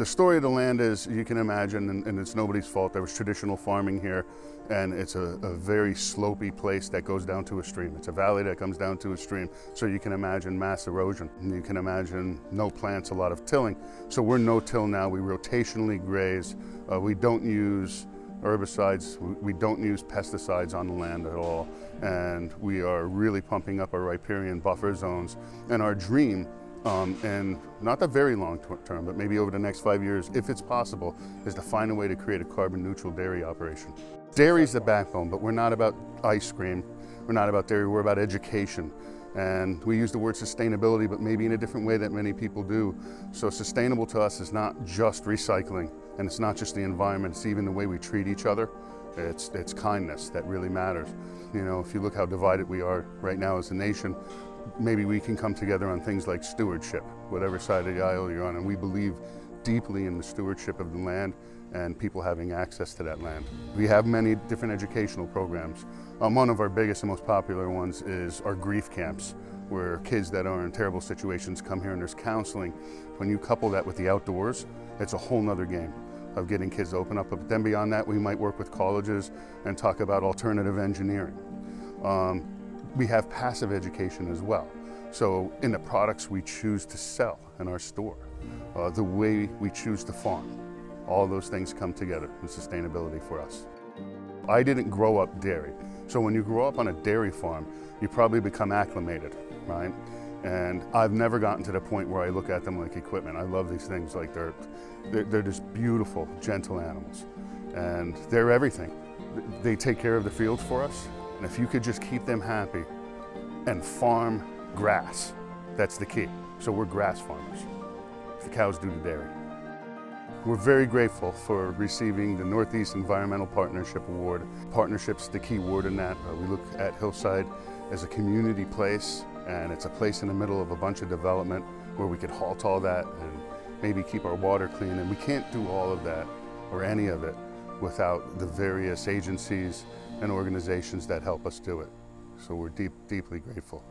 The story of the land is, you can imagine, and it's nobody's fault, there was traditional farming here, and it's a very slopey place that goes down to a stream. It's a valley that comes down to a stream, so you can imagine mass erosion. And you can imagine no plants, a lot of tilling. So we're no-till now, we rotationally graze. We don't use herbicides, we don't use pesticides on the land at all, and we are really pumping up our riparian buffer zones. And our dream, and not the very long term, but maybe over the next 5 years, if it's possible, is to find a way to create a carbon neutral dairy operation. Dairy is the backbone, but we're not about ice cream, we're not about dairy, we're about education. And we use the word sustainability, but maybe in a different way that many people do. So sustainable to us is not just recycling, and it's not just the environment, it's even the way we treat each other. It's kindness that really matters. You know, if you look how divided we are right now as a nation, maybe we can come together on things like stewardship, whatever side of the aisle you're on, and we believe deeply in the stewardship of the land and people having access to that land. We have many different educational programs. One of our biggest and most popular ones is our grief camps, where kids that are in terrible situations come here and there's counseling. When you couple that with the outdoors, it's a whole nother game of getting kids to open up. But then beyond that, we might work with colleges and talk about alternative engineering. We have passive education as well. So in the products we choose to sell in our store, the way we choose to farm, all those things come together in sustainability for us. I didn't grow up dairy. So when you grow up on a dairy farm, you probably become acclimated, right? And I've never gotten to the point where I look at them like equipment. I love these things like they're just beautiful, gentle animals. And they're everything. They take care of the fields for us. And if you could just keep them happy and farm grass, that's the key. So we're grass farmers. The cows do the dairy. We're very grateful for receiving the Northeast Environmental Partnership Award. Partnership's the key word in that. We look at Hillside as a community place, and it's a place in the middle of a bunch of development where we could halt all that and maybe keep our water clean. And we can't do all of that or any of it without the various agencies and organizations that help us do it. So we're deeply grateful.